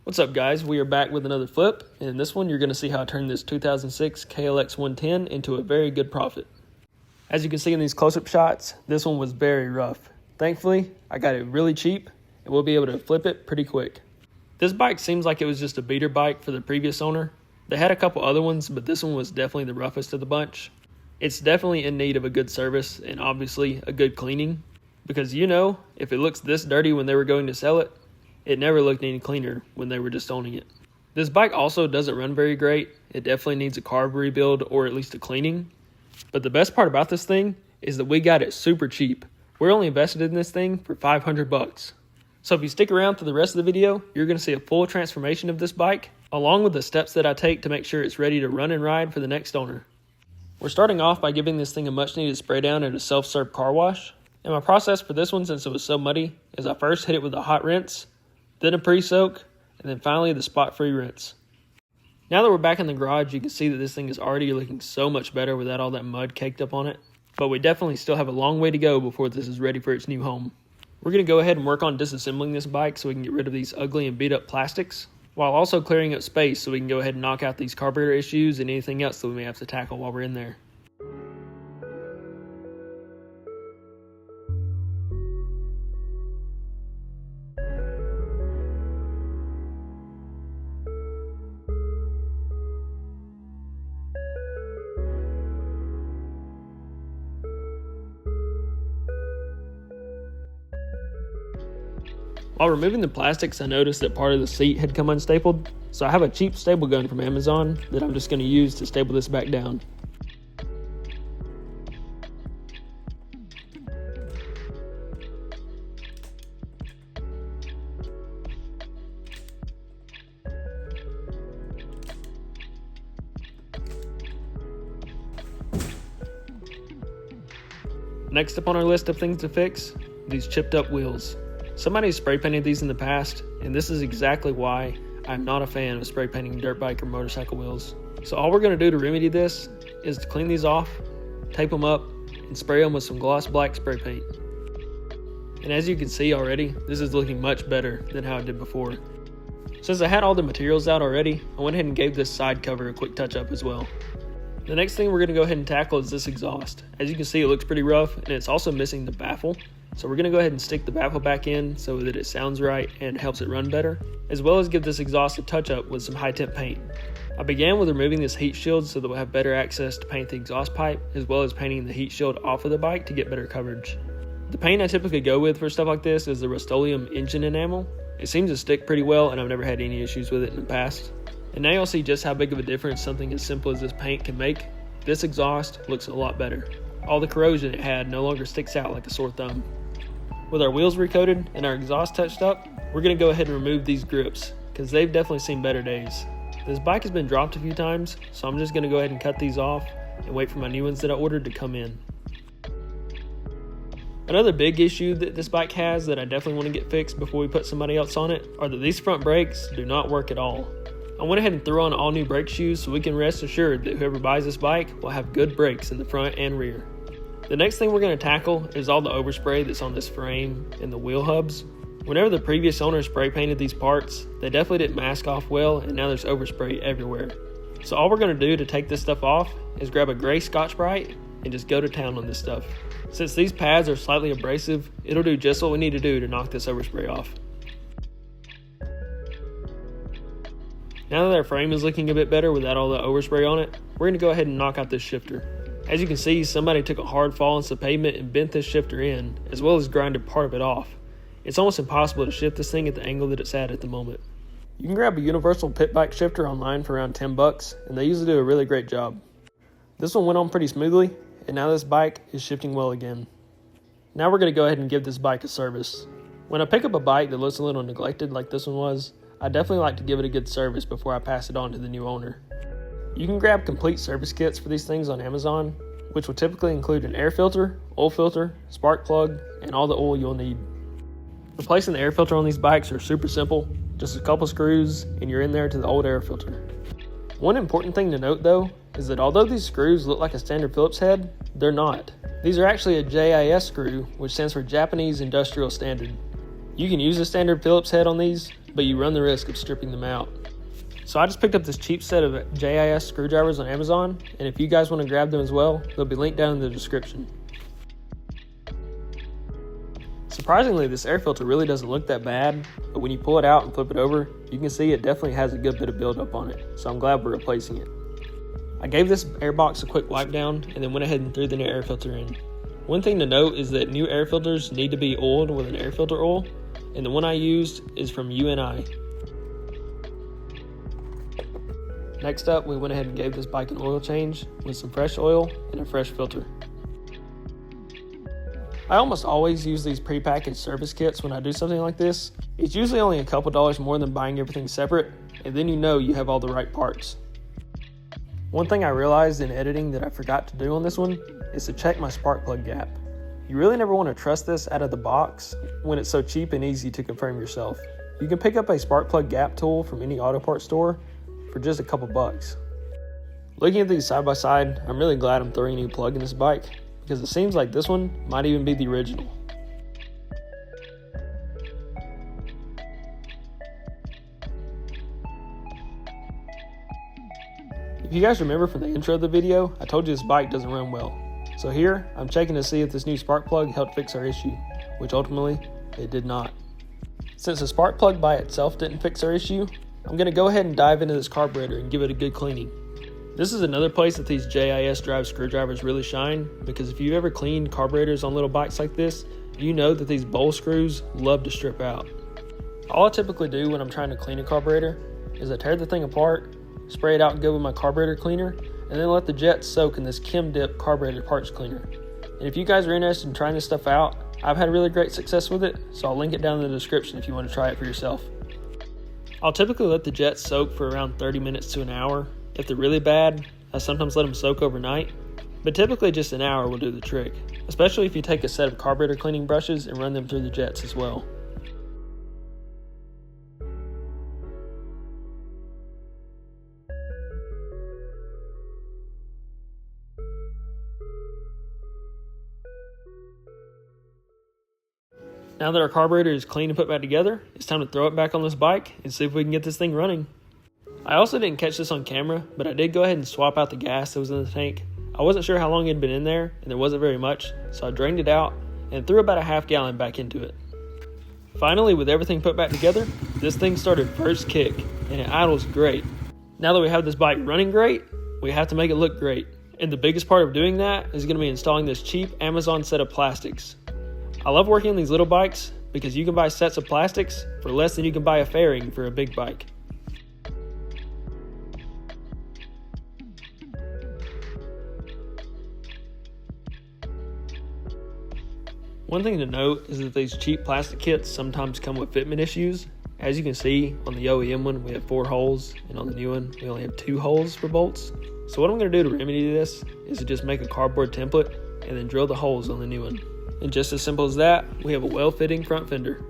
What's up guys, we are back with another flip, and in this one you're going to see how I turned this 2006 KLX 110 into a very good profit. As you can see in these close-up shots, this one was very rough. Thankfully, I got it really cheap and we'll be able to flip it pretty quick. This bike seems like it was just a beater bike for the previous owner. They had a couple other ones, but this one was definitely the roughest of the bunch. It's definitely in need of a good service and obviously a good cleaning, because if it looks this dirty when they were going to sell it, it never looked any cleaner when they were just owning it. This bike also doesn't run very great. It definitely needs a carb rebuild or at least a cleaning. But the best part about this thing is that we got it super cheap. We're only invested in this thing for $500. So if you stick around for the rest of the video, you're going to see a full transformation of this bike, along with the steps that I take to make sure it's ready to run and ride for the next owner. We're starting off by giving this thing a much needed spray down at a self-serve car wash. And my process for this one, since it was so muddy, is I first hit it with a hot rinse, then a pre-soak, and then finally the spot-free rinse. Now that we're back in the garage, you can see that this thing is already looking so much better without all that mud caked up on it. But we definitely still have a long way to go before this is ready for its new home. We're going to go ahead and work on disassembling this bike so we can get rid of these ugly and beat up plastics, while also clearing up space so we can go ahead and knock out these carburetor issues and anything else that we may have to tackle while we're in there. While removing the plastics, I noticed that part of the seat had come unstapled, so I have a cheap staple gun from Amazon that I'm just going to use to staple this back down. Next up on our list of things to fix, these chipped up wheels. Somebody spray painted these in the past, and this is exactly why I'm not a fan of spray painting dirt bike or motorcycle wheels. So all we're going to do to remedy this is to clean these off, tape them up, and spray them with some gloss black spray paint. And as you can see already, this is looking much better than how it did before. Since I had all the materials out already, I went ahead and gave this side cover a quick touch up as well. The next thing we're going to go ahead and tackle is this exhaust. As you can see, it looks pretty rough, and it's also missing the baffle. So we're going to go ahead and stick the baffle back in so that it sounds right and helps it run better, as well as give this exhaust a touch up with some high temp paint. I began with removing this heat shield so that we'll have better access to paint the exhaust pipe, as well as painting the heat shield off of the bike to get better coverage. The paint I typically go with for stuff like this is the Rust-Oleum engine enamel. It seems to stick pretty well, and I've never had any issues with it in the past. And now you'll see just how big of a difference something as simple as this paint can make. This exhaust looks a lot better. All the corrosion it had no longer sticks out like a sore thumb. With our wheels recoated and our exhaust touched up, we're going to go ahead and remove these grips, because they've definitely seen better days. This bike has been dropped a few times, so I'm just going to go ahead and cut these off and wait for my new ones that I ordered to come in. Another big issue that this bike has that I definitely want to get fixed before we put somebody else on it are that these front brakes do not work at all. I went ahead and threw on all new brake shoes so we can rest assured that whoever buys this bike will have good brakes in the front and rear. The next thing we're going to tackle is all the overspray that's on this frame and the wheel hubs. Whenever the previous owner spray painted these parts, they definitely didn't mask off well, and now there's overspray everywhere. So all we're going to do to take this stuff off is grab a gray Scotch-Brite and just go to town on this stuff. Since these pads are slightly abrasive, it'll do just what we need to do to knock this overspray off. Now that our frame is looking a bit better without all the overspray on it, we're going to go ahead and knock out this shifter. As you can see, somebody took a hard fall into the pavement and bent this shifter in, as well as grinded part of it off. It's almost impossible to shift this thing at the angle that it's at the moment. You can grab a universal pit bike shifter online for around $10, and they usually do a really great job. This one went on pretty smoothly, and now this bike is shifting well again. Now we're going to go ahead and give this bike a service. When I pick up a bike that looks a little neglected like this one was, I definitely like to give it a good service before I pass it on to the new owner. You can grab complete service kits for these things on Amazon, which will typically include an air filter, oil filter, spark plug, and all the oil you'll need. Replacing the air filter on these bikes are super simple, just a couple screws and you're in there to the old air filter. One important thing to note though, is that although these screws look like a standard Phillips head, they're not. These are actually a JIS screw, which stands for Japanese Industrial Standard. You can use a standard Phillips head on these, but you run the risk of stripping them out. So I just picked up this cheap set of JIS screwdrivers on Amazon, and if you guys want to grab them as well, they'll be linked down in the description. Surprisingly, this air filter really doesn't look that bad, but when you pull it out and flip it over, you can see it definitely has a good bit of buildup on it, so I'm glad we're replacing it. I gave this air box a quick wipe down and then went ahead and threw the new air filter in. One thing to note is that new air filters need to be oiled with an air filter oil, and the one I used is from UNI. Next up, we went ahead and gave this bike an oil change with some fresh oil and a fresh filter. I almost always use these prepackaged service kits when I do something like this. It's usually only a couple dollars more than buying everything separate, and then you know you have all the right parts. One thing I realized in editing that I forgot to do on this one is to check my spark plug gap. You really never want to trust this out of the box when it's so cheap and easy to confirm yourself. You can pick up a spark plug gap tool from any auto parts store for just a couple bucks. Looking at these side by side, I'm really glad I'm throwing a new plug in this bike, because it seems like this one might even be the original. If you guys remember from the intro of the video, I told you this bike doesn't run well. So here, I'm checking to see if this new spark plug helped fix our issue, which ultimately, it did not. Since the spark plug by itself didn't fix our issue, I'm going to go ahead and dive into this carburetor and give it a good cleaning. This is another place that these JIS drive screwdrivers really shine, because if you've ever cleaned carburetors on little bikes like this, you know that these bowl screws love to strip out. All I typically do when I'm trying to clean a carburetor is I tear the thing apart, spray it out good with my carburetor cleaner, and then let the jets soak in this ChemDip carburetor parts cleaner. And if you guys are interested in trying this stuff out, I've had really great success with it, so I'll link it down in the description if you want to try it for yourself. I'll typically let the jets soak for around 30 minutes to an hour. If they're really bad, I sometimes let them soak overnight, but typically just an hour will do the trick, especially if you take a set of carburetor cleaning brushes and run them through the jets as well. Now that our carburetor is clean and put back together, it's time to throw it back on this bike and see if we can get this thing running. I also didn't catch this on camera, but I did go ahead and swap out the gas that was in the tank. I wasn't sure how long it had been in there, and there wasn't very much, so I drained it out and threw about a half gallon back into it. Finally, with everything put back together, this thing started first kick, and it idles great. Now that we have this bike running great, we have to make it look great. And the biggest part of doing that is going to be installing this cheap Amazon set of plastics. I love working on these little bikes because you can buy sets of plastics for less than you can buy a fairing for a big bike. One thing to note is that these cheap plastic kits sometimes come with fitment issues. As you can see, on the OEM one we have 4 holes, and on the new one we only have 2 holes for bolts. So what I'm going to do to remedy this is to just make a cardboard template and then drill the holes on the new one. And just as simple as that, we have a well-fitting front fender.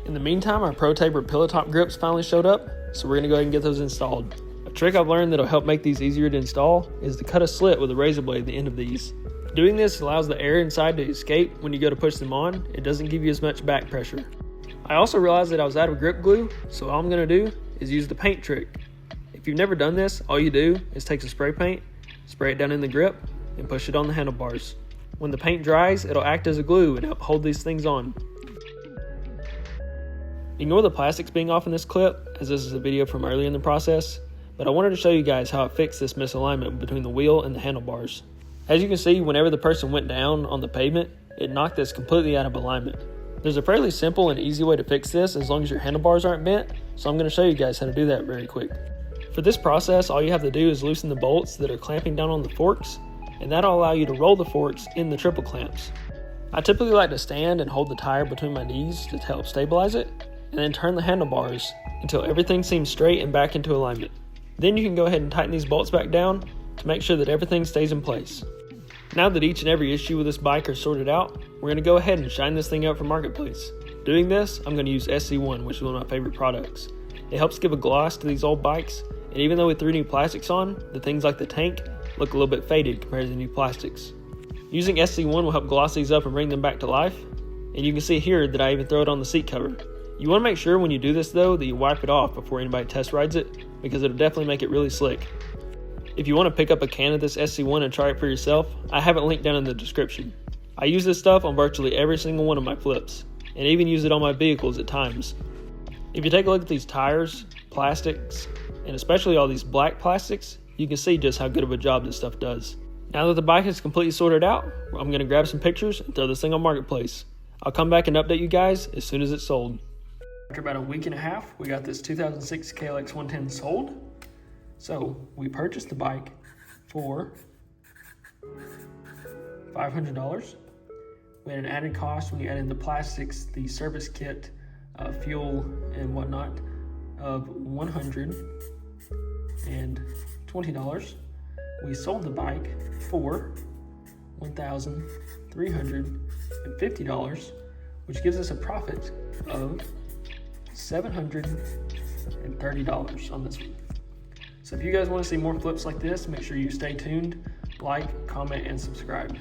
In the meantime, our Pro Taper pillow top grips finally showed up, so we're going to go ahead and get those installed. A trick I've learned that'll help make these easier to install is to cut a slit with a razor blade at the end of these. Doing this allows the air inside to escape when you go to push them on. It doesn't give you as much back pressure. I also realized that I was out of grip glue, so all I'm going to do is use the paint trick. If you've never done this, all you do is take some spray paint, spray it down in the grip, and push it on the handlebars. When the paint dries, it'll act as a glue and help hold these things on. Ignore the plastics being off in this clip, as this is a video from earlier in the process, but I wanted to show you guys how I fixed this misalignment between the wheel and the handlebars. As you can see, whenever the person went down on the pavement, it knocked this completely out of alignment. There's a fairly simple and easy way to fix this as long as your handlebars aren't bent, so I'm going to show you guys how to do that very quick. For this process, all you have to do is loosen the bolts that are clamping down on the forks, and that'll allow you to roll the forks in the triple clamps. I typically like to stand and hold the tire between my knees to help stabilize it, and then turn the handlebars until everything seems straight and back into alignment. Then you can go ahead and tighten these bolts back down to make sure that everything stays in place. Now that each and every issue with this bike are sorted out, we're going to go ahead and shine this thing up for Marketplace. Doing this, I'm going to use SC1, which is one of my favorite products. It helps give a gloss to these old bikes, and even though we threw new plastics on, the things like the tank look a little bit faded compared to the new plastics. Using SC1 will help gloss these up and bring them back to life, and you can see here that I even throw it on the seat cover. You want to make sure when you do this though that you wipe it off before anybody test rides it, because it'll definitely make it really slick. If you want to pick up a can of this SC1 and try it for yourself, I have it linked down in the description. I use this stuff on virtually every single one of my flips, and even use it on my vehicles at times. If you take a look at these tires, plastics, and especially all these black plastics, you can see just how good of a job this stuff does. Now that the bike is completely sorted out, I'm going to grab some pictures and throw this thing on Marketplace. I'll come back and update you guys as soon as it's sold. After about a week and a half, we got this 2006 KLX 110 sold. So we purchased the bike for $500. We had an added cost when you add in the plastics, the service kit, fuel and whatnot of $120. We sold the bike for $1,350, which gives us a profit of $730 on this one. So if you guys want to see more flips like this, make sure you stay tuned, like, comment, and subscribe.